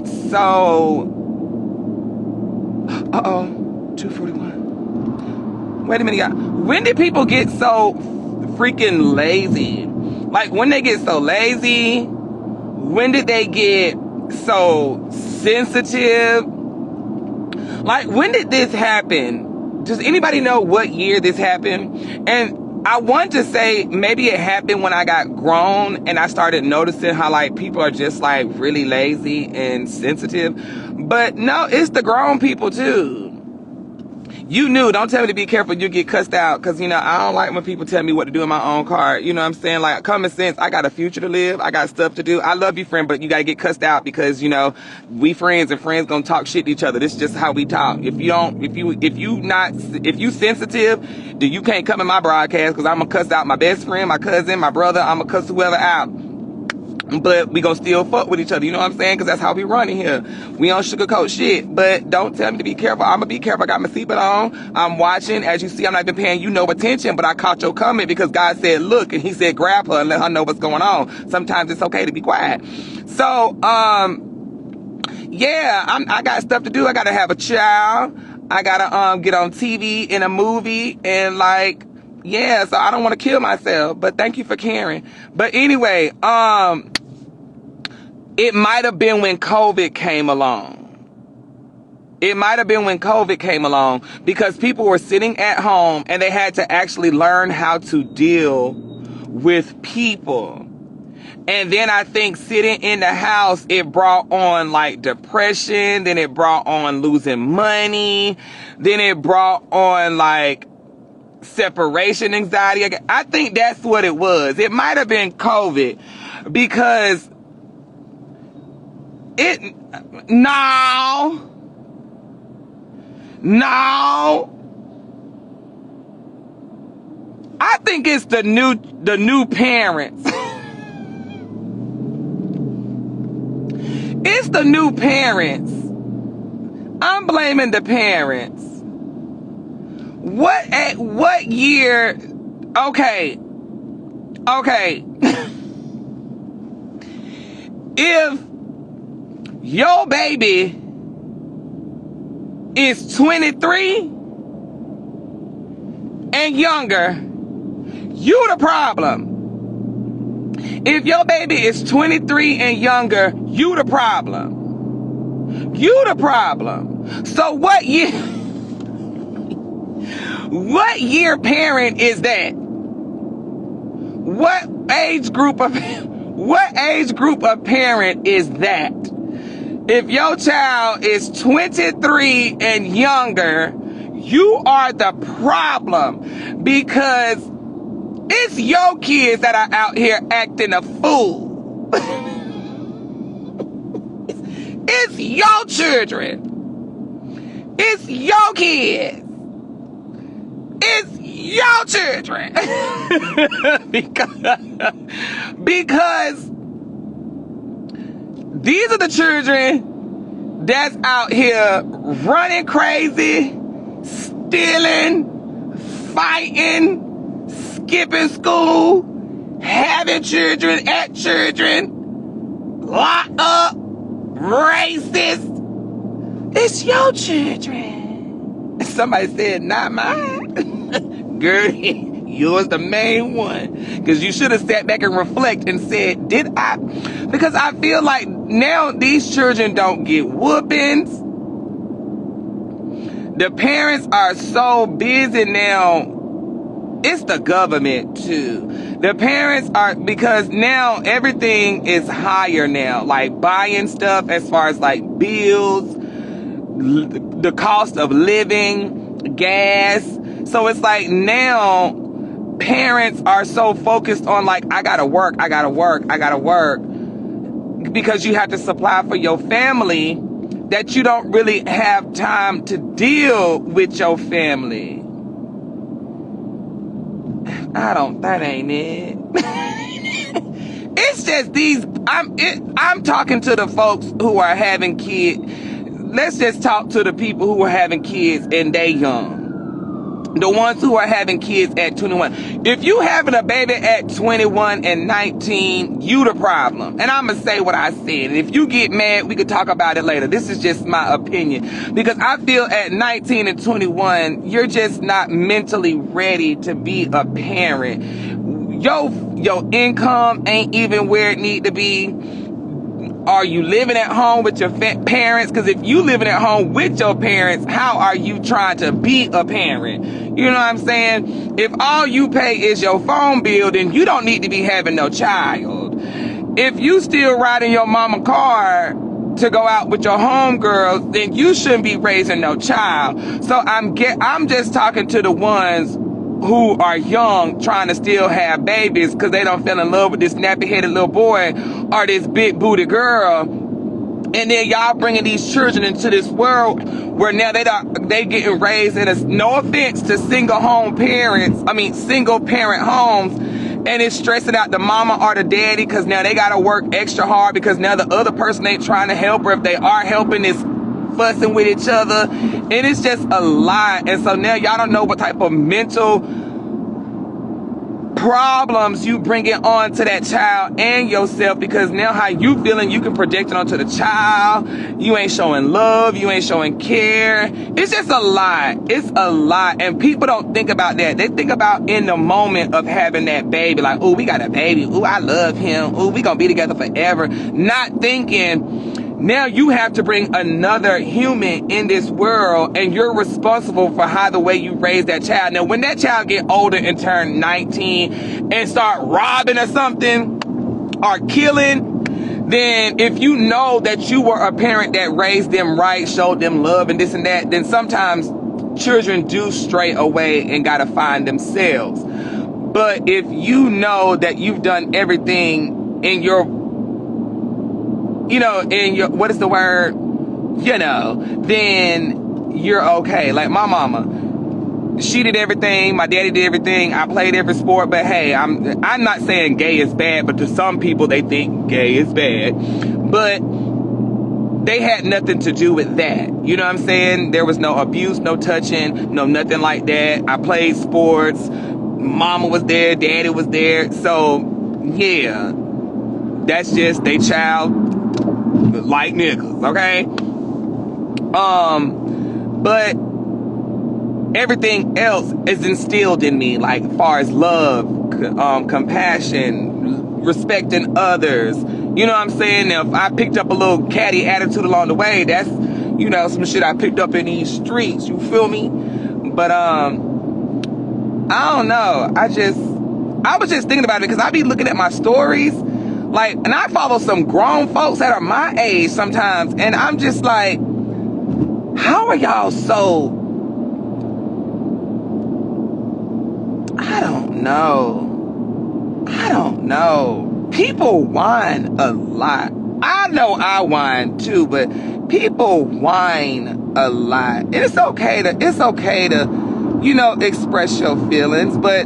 So, 2:41. Wait a minute, y'all. When did people get so freaking lazy? Like, when they get so lazy, when did they get so sensitive? Like, when did this happen? Does anybody know what year this happened? And I want to say maybe it happened when I got grown and I started noticing how, like, people are just, like, really lazy and sensitive. But no, it's the grown people too. You knew, don't tell me to be careful, you get cussed out. Cause you know, I don't like when people tell me what to do in my own car. You know what I'm saying? Like, common sense, I got a future to live. I got stuff to do. I love you, friend, but you gotta get cussed out because, you know, we friends and friends gonna talk shit to each other. This is just how we talk. If you sensitive, then you can't come in my broadcast cause I'm gonna cuss out my best friend, my cousin, my brother. I'm gonna cuss whoever out. But we gonna still fuck with each other, you know what I'm saying? Cause that's how we run in here. We don't sugarcoat shit. But don't tell me to be careful. I'm gonna be careful. I got my seatbelt on. I'm watching. As you see, I'm not even paying you no attention, but I caught your comment because God said, look, and he said, grab her and let her know what's going on. Sometimes it's okay to be quiet. So, yeah, I got stuff to do. I gotta have a child. I gotta, get on TV in a movie and like, yeah, so I don't want to kill myself, but thank you for caring. But anyway, it might have been when COVID came along. It might have been when COVID came along because people were sitting at home and they had to actually learn how to deal with people. And then I think sitting in the house, it brought on like depression. Then it brought on losing money. Then it brought on like separation anxiety. I think that's what it was. It might have been COVID because no. I think it's the new parents. It's the new parents. I'm blaming the parents. What year? Okay. If your baby is 23 and younger, you the problem. If your baby is 23 and younger, you the problem. You the problem. So what year parent is that? What age group of parent is that? If your child is 23 and younger, you are the problem because it's your kids that are out here acting a fool. It's your children. It's your kids. It's your children. because these are the children that's out here running crazy, stealing, fighting, skipping school, having children at children, locked up, racist. It's your children. Somebody said, not mine. Girl, yours the main one. Because you should have sat back and reflect and said, did I? Because I feel like now these children don't get whoopings. The parents are so busy now. It's the government too. The parents are, because now everything is higher now. Like buying stuff as far as like bills, the cost of living, gas. So it's like now parents are so focused on like, I gotta work. Because you have to supply for your family that you don't really have time to deal with your family. That ain't it. It's just I'm talking to the folks who are having kids. Let's just talk to the people who are having kids and they young. The ones who are having kids at 21. If you having a baby at 21 and 19, you the problem. And I'm going to say what I said. And if you get mad, we could talk about it later. This is just my opinion. Because I feel at 19 and 21, you're just not mentally ready to be a parent. Your income ain't even where it need to be. Are you living at home with your parents? Because if you living at home with your parents, how are you trying to be a parent? You know what I'm saying? If all you pay is your phone bill, then you don't need to be having no child. If you still riding your mama car to go out with your homegirls, then you shouldn't be raising no child. So I'm just talking to the ones who are young trying to still have babies because they don't fell in love with this nappy-headed little boy or this big booty girl. And then y'all bringing these children into this world where now they getting raised in no offense to single parent homes, and it's stressing out the mama or the daddy because now they got to work extra hard because now the other person ain't trying to help, or if they are helping, it's fussing with each other, and it's just a lot. And so now y'all don't know what type of mental problems you bring it on to that child and yourself, because now how you feeling, you can project it onto the child. You ain't showing love, you ain't showing care. It's just a lot. It's a lot. And people don't think about that. They think about in the moment of having that baby, like, oh, we got a baby, oh, I love him, oh, we gonna be together forever. Not thinking now you have to bring another human in this world, and you're responsible for how the way you raise that child. Now, when that child get older and turn 19 and start robbing or something or killing, then if you know that you were a parent that raised them right, showed them love and this and that, then sometimes children do stray away and gotta find themselves. But if you know that you've done everything in your what is the word? Then you're okay. Like my mama, she did everything. My daddy did everything. I played every sport. But hey, I'm not saying gay is bad, but to some people they think gay is bad. But they had nothing to do with that. You know what I'm saying? There was no abuse, no touching, no nothing like that. I played sports. Mama was there. Daddy was there. So, yeah. That's just they child like niggas, okay? But everything else is instilled in me, like as far as love, compassion, respecting others. You know what I'm saying? Now, if I picked up a little catty attitude along the way, that's, some shit I picked up in these streets. You feel me? But, I don't know. I was just thinking about it because I be looking at my stories. Like, and I follow some grown folks that are my age sometimes, and I'm just like, how are y'all so, I don't know. People whine a lot. I know I whine too, but people whine a lot. And it's okay to, express your feelings, but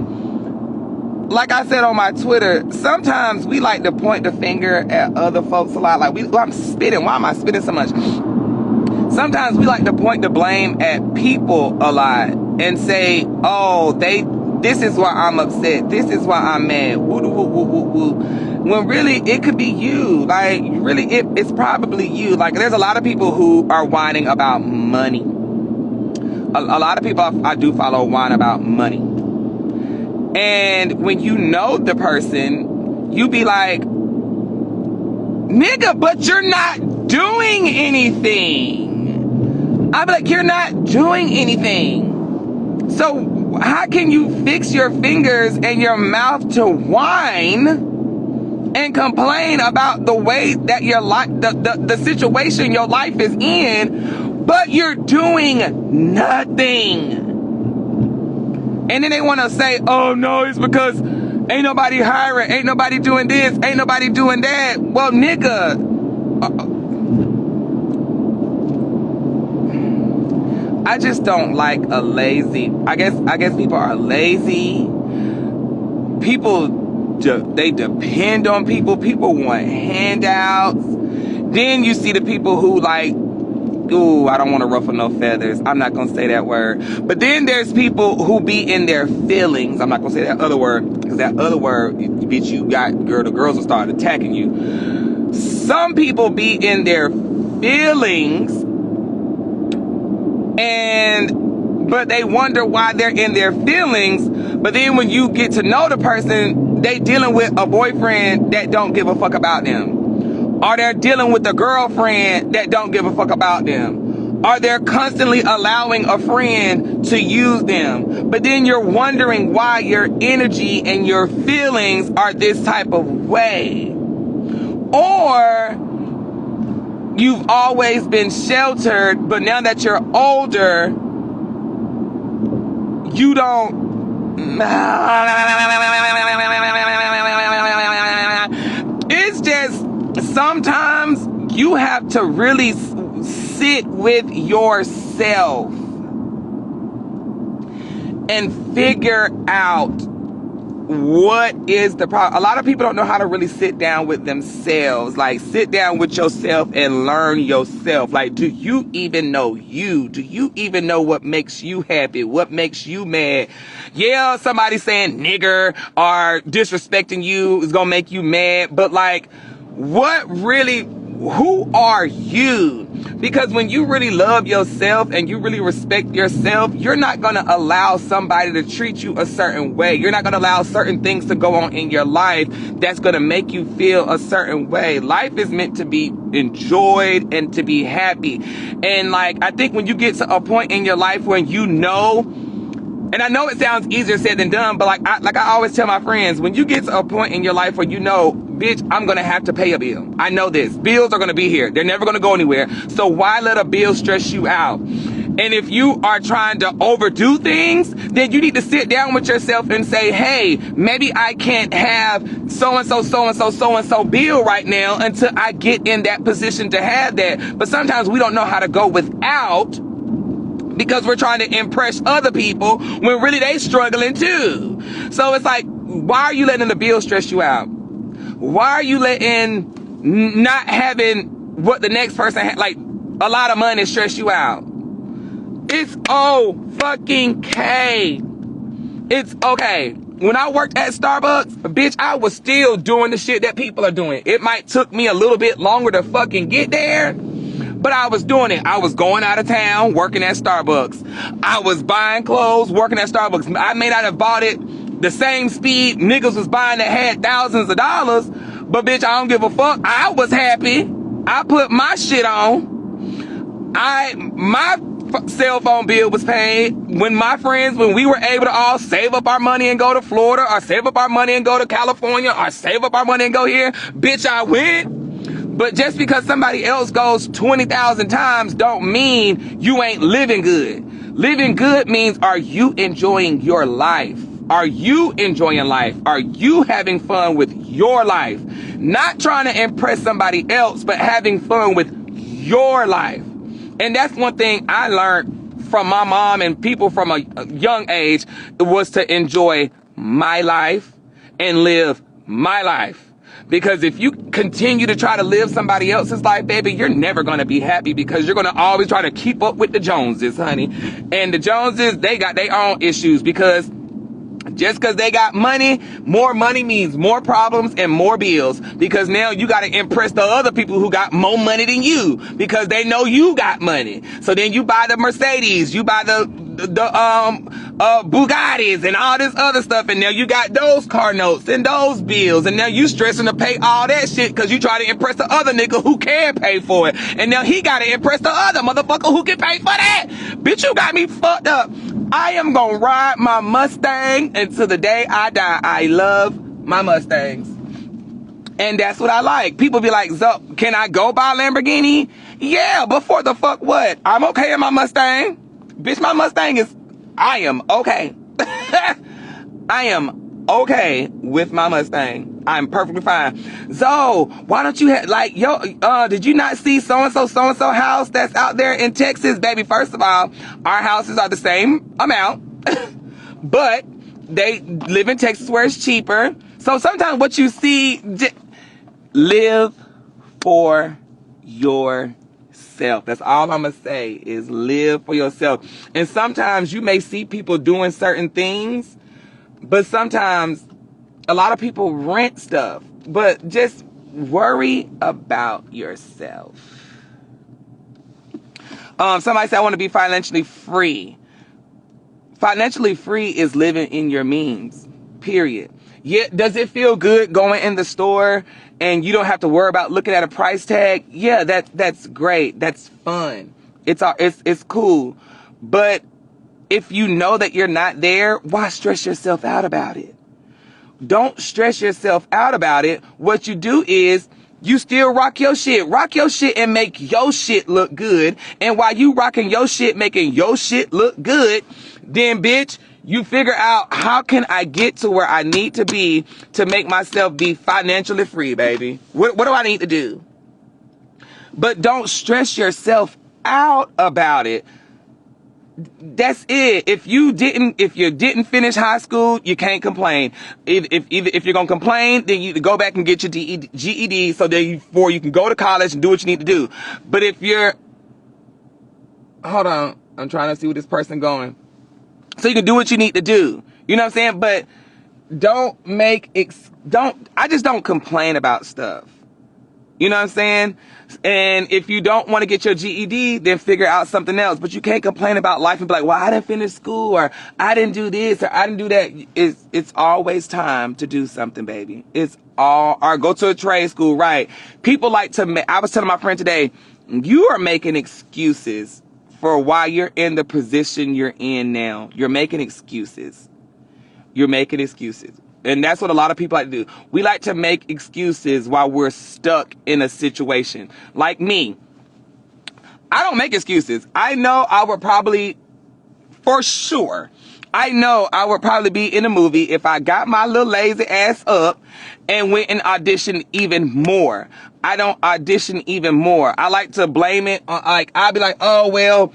like I said on my Twitter, sometimes we like to point the finger at other folks a lot. Like, I'm spitting. Why am I spitting so much? Sometimes we like to point the blame at people a lot and say, oh, this is why I'm upset. This is why I'm mad. Woo, woo, woo, woo, woo. When really, it could be you. Like, really, it's probably you. Like, there's a lot of people who are whining about money. A lot of people I do follow whine about money. And when you know the person, you be like, nigga, but you're not doing anything. I be like, you're not doing anything. So how can you fix your fingers and your mouth to whine and complain about the way that your life, the situation your life is in, but you're doing nothing? And then they want to say, oh, no, it's because ain't nobody hiring, ain't nobody doing this, ain't nobody doing that. Well, nigga, I just don't like a lazy, I guess people are lazy. People, they depend on people. People want handouts. Then you see the people who, like, ooh, I don't want to ruffle no feathers. I'm not going to say that word. But then there's people who be in their feelings. I'm not going to say that other word, because that other word, bitch, the girls will start attacking you. Some people be in their feelings, but they wonder why they're in their feelings. But then when you get to know the person, they dealing with a boyfriend that don't give a fuck about them. Or they're dealing with a girlfriend that don't give a fuck about them. Or they're constantly allowing a friend to use them. But then you're wondering why your energy and your feelings are this type of way. Or you've always been sheltered, but now that you're older, you don't. It's just sometimes you have to really sit with yourself and figure out what is the problem. A lot of people don't know how to really sit down with themselves. Like, sit down with yourself and learn yourself. Like, do you even know you? Do you even know what makes you happy? What makes you mad? Yeah, somebody saying nigger or disrespecting you is gonna make you mad. But like, who are you? Because when you really love yourself and you really respect yourself, you're not going to allow somebody to treat you a certain way. You're not going to allow certain things to go on in your life that's going to make you feel a certain way. Life is meant to be enjoyed and to be happy. And like, I think when you get to a point in your life when you know, and I know it sounds easier said than done, but like I always tell my friends, when you get to a point in your life where you know, bitch, I'm going to have to pay a bill. I know this. Bills are going to be here. They're never going to go anywhere. So why let a bill stress you out? And if you are trying to overdo things, then you need to sit down with yourself and say, hey, maybe I can't have so-and-so bill right now until I get in that position to have that. But sometimes we don't know how to go without, because we're trying to impress other people when really they struggling too. So it's like, why are you letting the bill stress you out? Why are you letting not having what the next person like a lot of money stress you out? It's fucking okay. It's okay. When I worked at Starbucks, bitch, I was still doing the shit that people are doing. It might took me a little bit longer to fucking get there, but I was doing it. I was going out of town, working at Starbucks. I was buying clothes, working at Starbucks. I may not have bought it the same speed niggas was buying that had thousands of dollars, but bitch, I don't give a fuck. I was happy. I put my shit on. My cell phone bill was paid. When we were able to all save up our money and go to Florida, or save up our money and go to California, or save up our money and go here, bitch, I went. But just because somebody else goes 20,000 times don't mean you ain't living good. Living good means, are you enjoying your life? Are you enjoying life? Are you having fun with your life? Not trying to impress somebody else, but having fun with your life. And that's one thing I learned from my mom and people from a young age, was to enjoy my life and live my life. Because if you continue to try to live somebody else's life, baby, you're never going to be happy, because you're going to always try to keep up with the Joneses, honey. And the Joneses, they got their own issues, because just because they got money, more money means more problems and more bills, because now you got to impress the other people who got more money than you, because they know you got money. So then you buy the Mercedes, you buy the Bugattis and all this other stuff, and now you got those car notes and those bills, and now you stressing to pay all that shit because you try to impress the other nigga who can pay for it, and now he got to impress the other motherfucker who can pay for that. Bitch, you got me fucked up. I am gonna ride my Mustang until the day I die. I love my Mustangs. And that's what I like. People be like, so can I go buy a Lamborghini? Yeah, but for the fuck what? I'm okay in my Mustang. Bitch, my Mustang is, I am okay. I am okay with my Mustang. I'm perfectly fine. So, why don't you have, like, did you not see so-and-so house that's out there in Texas? Baby, first of all, our houses are the same amount, but they live in Texas where it's cheaper. So sometimes what you see, live for yourself. yourself. That's all I'm going to say is live for yourself. And sometimes you may see people doing certain things, but sometimes a lot of people rent stuff. But just worry about yourself. Somebody said, I want to be financially free. Financially free is living in your means, period. Yeah, does it feel good going in the store and you don't have to worry about looking at a price tag? Yeah, that's great. That's fun. It's cool. But if you know that you're not there, why stress yourself out about it? Don't stress yourself out about it. What you do is you still rock your shit. Rock your shit and make your shit look good. And while you rocking your shit, making your shit look good, then bitch, you figure out how can I get to where I need to be to make myself be financially free, baby? What do I need to do? But don't stress yourself out about it. That's it. If you didn't finish high school, you can't complain. If you're gonna complain, then you go back and get your GED so that you can go to college and do what you need to do. But if you're, hold on, I'm trying to see where this person going. So you can do what you need to do. You know what I'm saying? But I just don't complain about stuff. You know what I'm saying? And if you don't want to get your GED, then figure out something else. But you can't complain about life and be like, well, I didn't finish school, or I didn't do this, or I didn't do that. It's always time to do something, baby. Or go to a trade school, right? People like to I was telling my friend today, you are making excuses for why you're in the position you're in now. You're making excuses. You're making excuses. And that's what a lot of people like to do. We like to make excuses while we're stuck in a situation. Like me, I don't make excuses. I know I would probably, for sure, I know I would probably be in a movie if I got my little lazy ass up and went and auditioned even more. I don't audition even more. I like to blame it on, I'll be like, oh, well,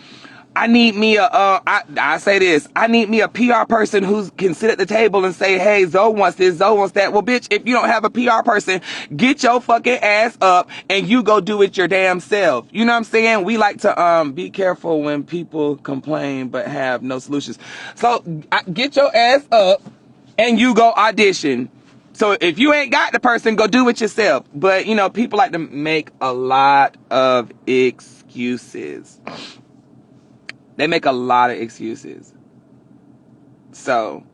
I need me I say this, I need me a PR person who can sit at the table and say, hey, Zoe wants this, Zoe wants that. Well, bitch, if you don't have a PR person, get your fucking ass up and you go do it your damn self. You know what I'm saying? We like to be careful when people complain but have no solutions. So get your ass up and you go audition. So if you ain't got the person, go do it yourself. But, you know, people like to make a lot of excuses. They make a lot of excuses. So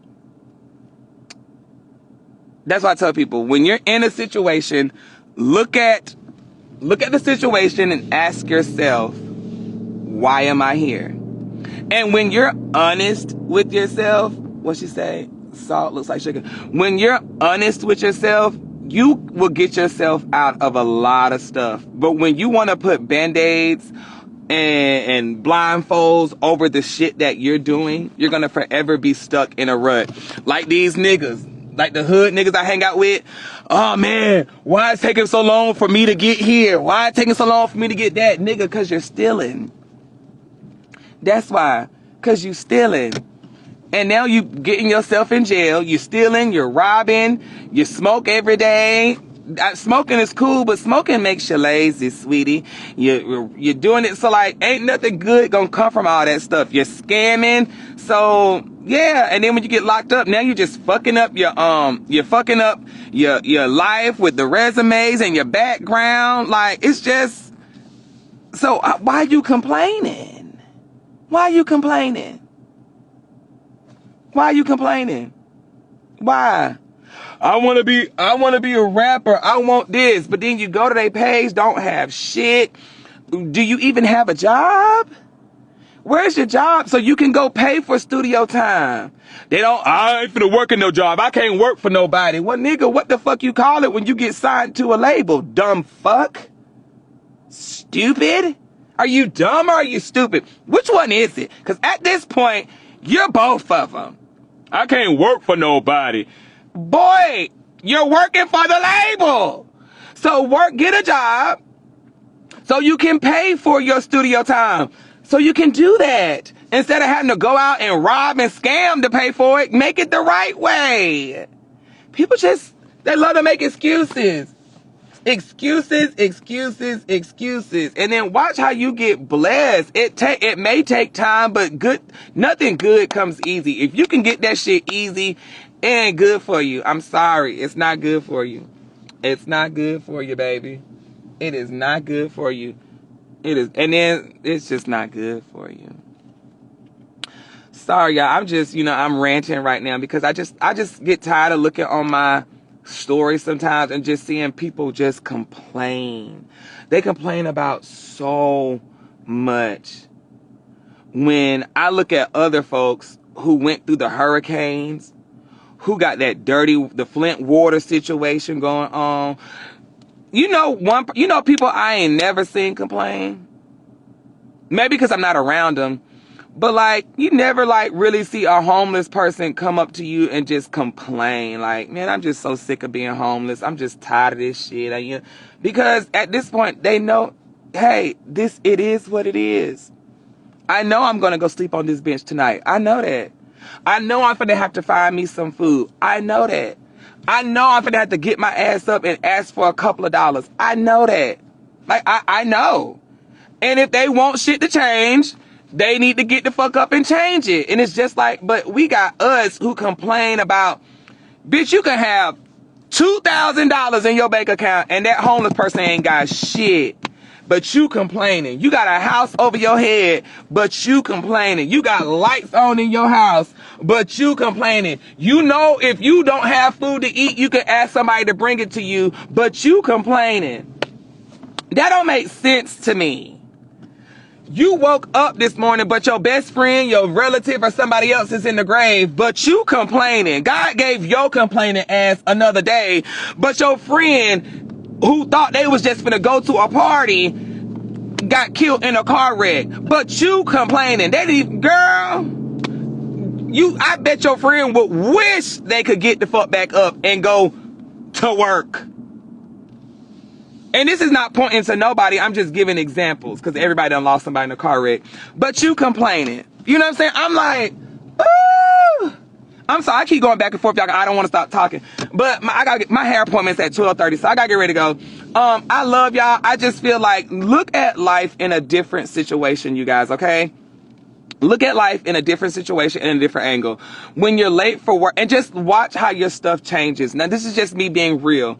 that's why I tell people, when you're in a situation, look at the situation and ask yourself, why am I here? And when you're honest with yourself, what she say? Salt looks like sugar. When you're honest with yourself, you will get yourself out of a lot of stuff. But when you want to put Band-Aids and blindfolds over the shit that you're doing, you're gonna forever be stuck in a rut. Like these niggas, like the hood niggas I hang out with. Oh man, why it's taking so long for me to get here? Why it's taking so long for me to get that? Nigga, cause you're stealing. That's why, cause you stealing. And now you getting yourself in jail. You're stealing, you're robbing, you smoke every day. Smoking is cool, but smoking makes you lazy, sweetie. You're doing it, so like ain't nothing good gonna come from all that stuff. You're scamming, so yeah. And then when you get locked up, now you're just fucking up your your life with the resumes and your background. Like it's just so. Why are you complaining? Why are you complaining? Why are you complaining? Why? I want to be a rapper. I want this. But then you go to their page, don't have shit. Do you even have a job? Where's your job so you can go pay for studio time? I ain't finna work in no job. I can't work for nobody. Well, nigga, what the fuck you call it when you get signed to a label? Dumb fuck? Stupid? Are you dumb or are you stupid? Which one is it? Because at this point, you're both of them. I can't work for nobody. Boy, you're working for the label. So get a job so you can pay for your studio time. So you can do that. Instead of having to go out and rob and scam to pay for it, make it the right way. People they love to make excuses. Excuses, excuses, excuses. And then watch how you get blessed. It may take time, but nothing good comes easy. If you can get that shit easy, it ain't good for you. I'm sorry. It's not good for you. It's not good for you, baby. It is not good for you. It is, and then it's just not good for you. Sorry, y'all. I'm just, I'm ranting right now because I just get tired of looking on my stories sometimes and just seeing people just complain. They complain about so much. When I look at other folks who went through the hurricanes, who got the Flint water situation going on. People I ain't never seen complain. Maybe because I'm not around them. But like, you never like really see a homeless person come up to you and just complain. Like, man, I'm just so sick of being homeless. I'm just tired of this shit. Because at this point they know, hey, it is what it is. I know I'm going to go sleep on this bench tonight. I know that. I know I'm going to have to find me some food. I know that. I know I'm going to have to get my ass up and ask for a couple of dollars. I know that. Like, I know. And if they want shit to change, they need to get the fuck up and change it. And it's just like, but we got us who complain about, bitch, you can have $2,000 in your bank account and that homeless person ain't got shit. But you complaining. You got a house over your head, but you complaining. You got lights on in your house, but you complaining. If you don't have food to eat, you can ask somebody to bring it to you, but you complaining. That don't make sense to me. You woke up this morning, but your best friend, your relative, or somebody else is in the grave, but you complaining. God gave your complaining ass another day, but your friend who thought they was just finna go to a party got killed in a car wreck, but you complaining. Girl, I bet your friend would wish they could get the fuck back up and go to work. And this is not pointing to nobody. I'm just giving examples because everybody done lost somebody in a car wreck. But you complaining. You know what I'm saying? I'm like, ooh. I'm sorry. I keep going back and forth, y'all. I don't want to stop talking. But my hair appointment's at 12:30, so I got to get ready to go. I love y'all. I just feel like, look at life in a different situation, you guys, okay? Look at life in a different situation and a different angle. When you're late for work, and just watch how your stuff changes. Now, this is just me being real.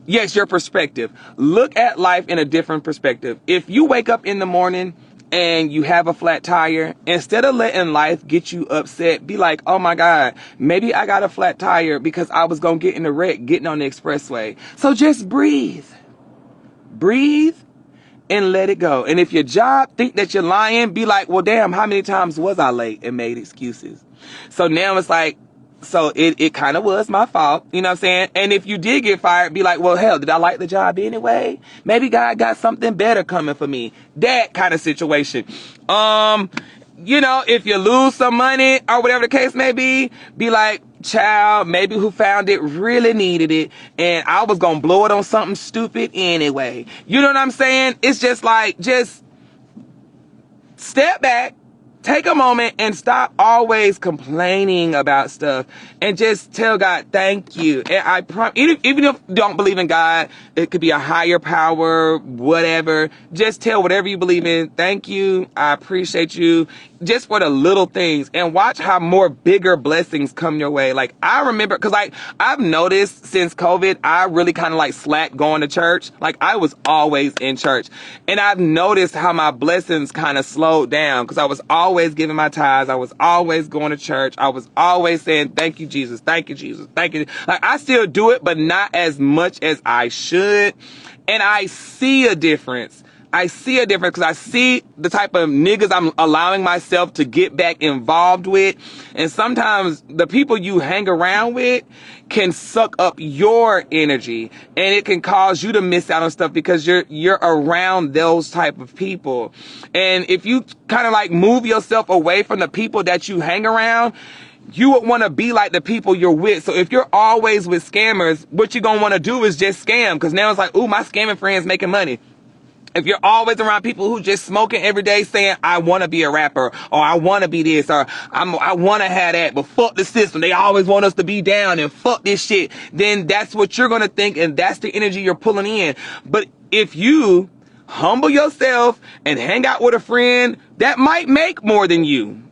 Yes, your perspective. Look at life in a different perspective. If you wake up in the morning and you have a flat tire, instead of letting life get you upset, be like, oh my God, maybe I got a flat tire because I was going to get in a wreck getting on the expressway. So just breathe. Breathe and let it go. And if your job think that you're lying, be like, well, damn, how many times was I late and made excuses? So now it's like, so it kind of was my fault, you know what I'm saying? And if you did get fired, be like, well, hell, did I like the job anyway? Maybe God got something better coming for me. That kind of situation. If you lose some money or whatever the case may be like, child, maybe who found it really needed it, and I was gonna blow it on something stupid anyway. You know what I'm saying? It's just like, just step back, take a moment, and stop always complaining about stuff, and just tell God, thank you. And even if you don't believe in God, it could be a higher power, whatever. Just tell whatever you believe in, thank you, I appreciate you, just for the little things, and watch how more bigger blessings come your way. Like, I remember, because I've noticed since COVID, I really kind of like slacked going to church. Like, I was always in church, and I've noticed how my blessings kind of slowed down, because I was always giving my tithes, I was always going to church, I was always saying, thank you, Jesus, thank you, Jesus, thank you. Like, I still do it, but not as much as I should, and I see a difference. Because I see the type of niggas I'm allowing myself to get back involved with. And sometimes the people you hang around with can suck up your energy, and it can cause you to miss out on stuff because you're around those type of people. And if you kind of like move yourself away from the people that you hang around, you would want to be like the people you're with. So if you're always with scammers, what you're going to want to do is just scam, because now it's like, ooh, my scamming friend's making money. If you're always around people who just smoking every day saying, I want to be a rapper, or I want to be this, or I want to have that, but fuck the system. They always want us to be down and fuck this shit. Then that's what you're going to think, and that's the energy you're pulling in. But if you humble yourself and hang out with a friend that might make more than you,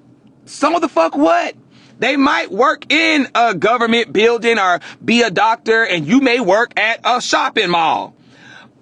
so the fuck what? They might work in a government building or be a doctor, and you may work at a shopping mall.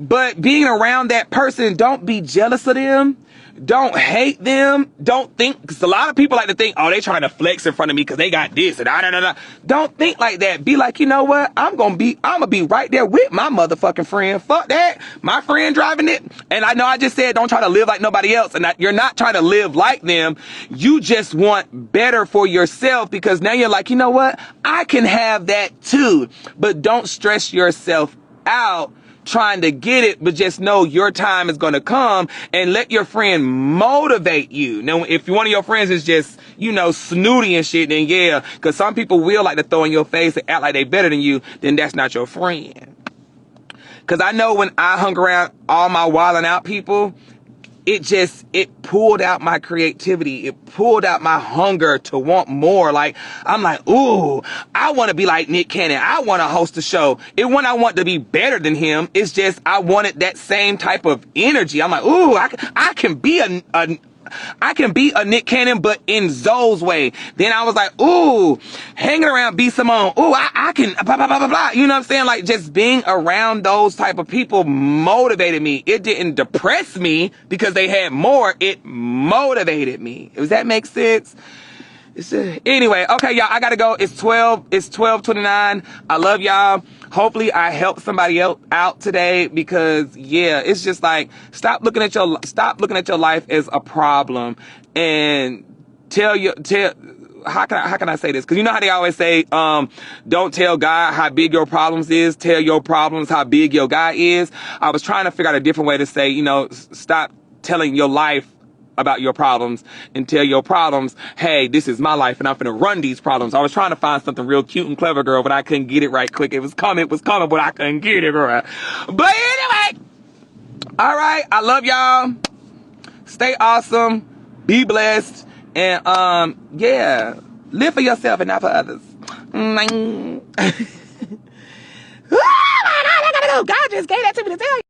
But being around that person, don't be jealous of them. Don't hate them. Don't think, because a lot of people like to think, oh, they trying to flex in front of me because they got this and da. Don't think like that. Be like, you know what? I'm gonna be right there with my motherfucking friend. Fuck that. My friend driving it. And I know I just said don't try to live like nobody else. And you're not trying to live like them. You just want better for yourself, because now you're like, you know what? I can have that too. But don't stress yourself out trying to get it, but just know your time is going to come, and let your friend motivate you. Now, if one of your friends is just, snooty and shit, then yeah, because some people will like to throw in your face and act like they better than you, then that's not your friend. Because I know when I hung around all my wilding out people, it pulled out my creativity. It pulled out my hunger to want more. Like, I'm like, ooh, I want to be like Nick Cannon. I want to host a show. It wasn't I want to be better than him. It's just I wanted that same type of energy. I'm like, ooh, I can be a Nick Cannon, but in Zoe's way. Then I was like, ooh, hanging around B. Simone. Ooh, I can, blah, blah, blah, blah, blah. You know what I'm saying? Like, just being around those type of people motivated me. It didn't depress me because they had more. It motivated me. Does that make sense? Anyway, okay, y'all, I gotta go. It's 12:29. I love y'all. Hopefully I helped somebody else out today, because yeah, it's just like, stop looking at your life as a problem, and how can I say this? Because you know how they always say, don't tell God how big your problems is, tell your problems how big your God is. I was trying to figure out a different way to say, stop telling your life about your problems, and tell your problems, hey, this is my life and I'm finna run these problems. I was trying to find something real cute and clever, girl, but I couldn't get it right quick. It was coming, but I couldn't get it right. But anyway, all right, I love y'all. Stay awesome, be blessed, and yeah, live for yourself and not for others. I gotta go. God just gave that to me to tell you.